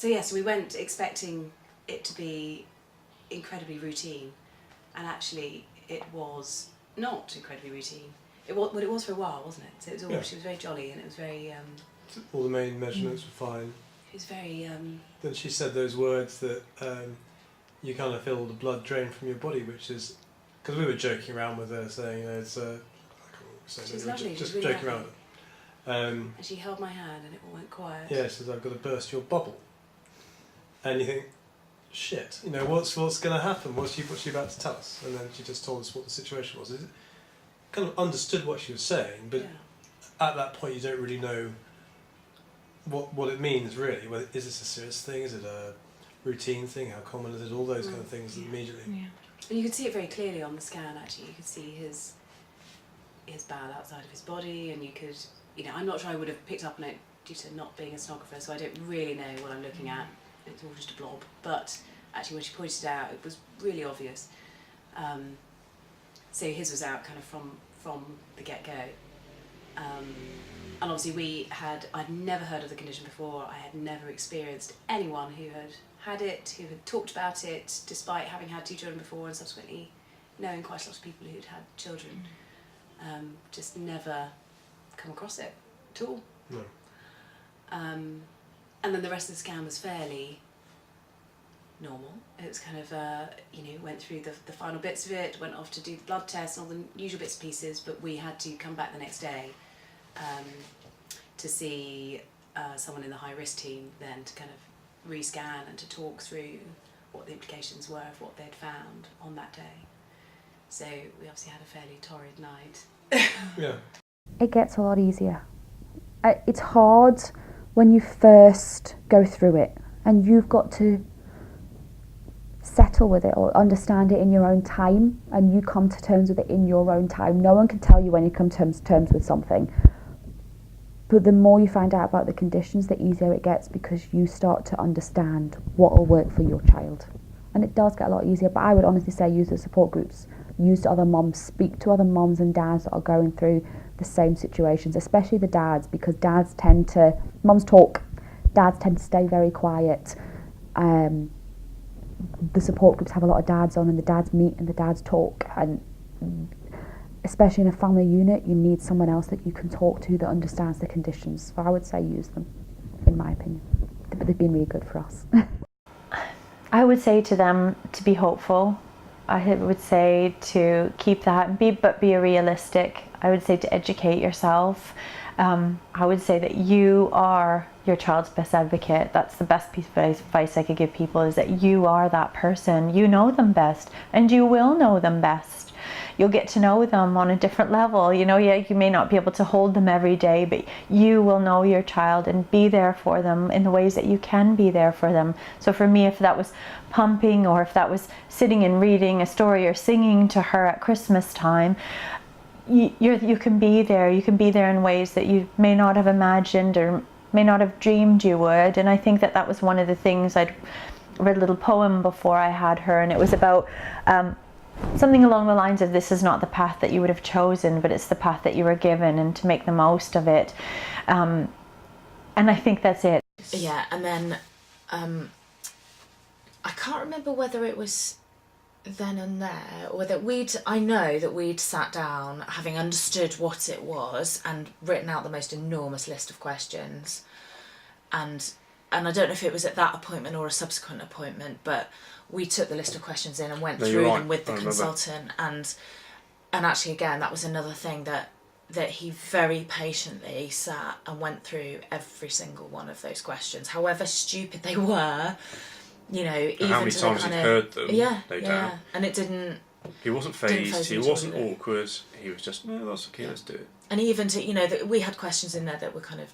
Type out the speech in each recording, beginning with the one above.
So yes, we went expecting it to be incredibly routine, and actually it was not incredibly routine. It was for a while, wasn't it? So it was all, she was very jolly, and it was very... all the main measurements were fine. It was very... Then she said those words that you kind of feel the blood drain from your body, which is... Because we were joking around with her, saying, it's... she's lovely, just really joking lovely. around. And she held my hand and it all went quiet. Yeah, she says, I've got to burst your bubble. And you think, shit, you know, what's going to happen? What's she about to tell us? And then she just told us what the situation was. It kind of understood what she was saying, but at that point you don't really know what it means, really. Whether, is this a serious thing? Is it a routine thing? How common is it? All those kind of things immediately. Yeah. And you could see it very clearly on the scan, actually. You could see his bowel outside of his body, and you could, you know, I'm not sure I would have picked up on it due to not being a sonographer, so I don't really know what I'm looking at. It's all just a blob. But actually when she pointed it out, it was really obvious. So his was out kind of from the get-go. And obviously I'd never heard of the condition before. I had never experienced anyone who had it, who had talked about it, despite having had 2 children before and subsequently knowing quite a lot of people who'd had children. Just never come across it at all. No. And then the rest of the scan was fairly normal. It was kind of, went through the final bits of it, went off to do the blood tests and all the usual bits and pieces, but we had to come back the next day to see someone in the high-risk team then to kind of rescan and to talk through what the implications were of what they'd found on that day. So we obviously had a fairly torrid night. Yeah. It gets a lot easier. It's hard when you first go through it and you've got to settle with it or understand it in your own time, and you come to terms with it in your own time. No one can tell you when you come to terms with something, but the more you find out about the conditions, the easier it gets, because you start to understand what will work for your child, and it does get a lot easier. But I would honestly say use the support groups, use other mums, speak to other mums and dads that are going through the same situations, especially the dads, because mums talk, dads tend to stay very quiet. The support groups have a lot of dads on, and the dads meet and the dads talk, and especially in a family unit you need someone else that you can talk to that understands the conditions. So I would say use them, in my opinion, but they've been really good for us. I would say to them to be hopeful. I would say to keep that, but be realistic. I would say to educate yourself. I would say that you are your child's best advocate. That's the best piece of advice I could give people, is that you are that person. You know them best, and you will know them best. You'll get to know them on a different level. You know, you may not be able to hold them every day, but you will know your child and be there for them in the ways that you can be there for them. So for me, if that was pumping, or if that was sitting and reading a story or singing to her at Christmas time, you can be there. You can be there in ways that you may not have imagined or may not have dreamed you would. And I think that was one of the things. I'd read a little poem before I had her, and it was about something along the lines of, this is not the path that you would have chosen, but it's the path that you were given, and to make the most of it. And I think that's it. Yeah, and then I can't remember whether it was then and there, or that I know that we'd sat down, having understood what it was, and written out the most enormous list of questions, and I don't know if it was at that appointment or a subsequent appointment, but we took the list of questions in and went through them with the consultant, and actually again that was another thing that he very patiently sat and went through every single one of those questions, however stupid they were. You know, even how many times he'd heard them, no doubt. And it didn't... He wasn't phased, he wasn't awkward, he was just, no, that's okay, let's do it. And even to, you know, we had questions in there that were kind of,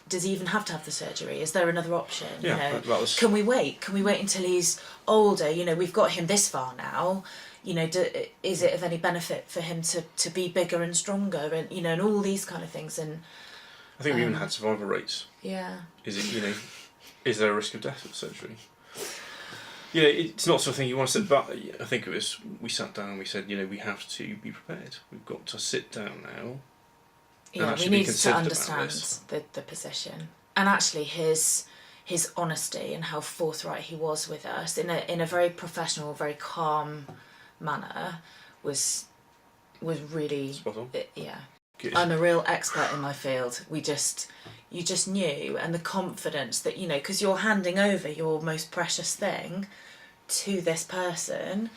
does he even have to have the surgery? Is there another option? Yeah, you know, can we wait? Can we wait until he's older? You know, we've got him this far now. You know, is it of any benefit for him to be bigger and stronger? And, you know, and all these kind of things. And I think we even had survival rates. Yeah. Is there a risk of death with surgery? You know, it's not something you want to sit back. I think we sat down and we said, you know, we have to be prepared. We've got to sit down now. Yeah, we need to understand the position. And actually his his honesty and how forthright he was with us in a very professional, very calm manner was really Spot on. yeah. Good. I'm a real expert in my field. You just knew, and the confidence that, you know, because you're handing over your most precious thing to this person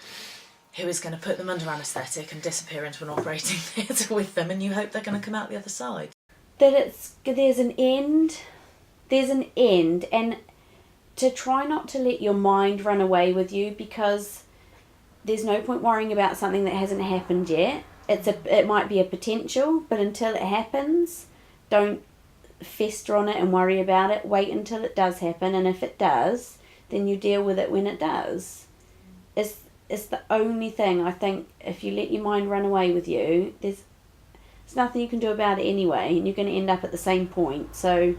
who is going to put them under anaesthetic and disappear into an operating theatre with them, and you hope they're going to come out the other side. That there's an end, and to try not to let your mind run away with you, because there's no point worrying about something that hasn't happened yet. It might be a potential, but until it happens, don't fester on it and worry about it. Wait until it does happen, and if it does, then you deal with it when it does. It's the only thing, I think. If you let your mind run away with you, there's nothing you can do about it anyway, and you're going to end up at the same point. So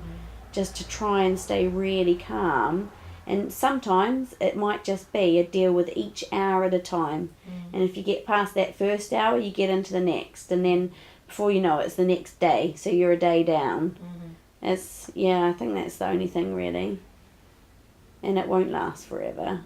just to try and stay really calm, and sometimes it might just be a deal with each hour at a time. And if you get past that first hour, you get into the next, and then before you know it, it's the next day, so you're a day down. I think that's the only thing really, and it won't last forever.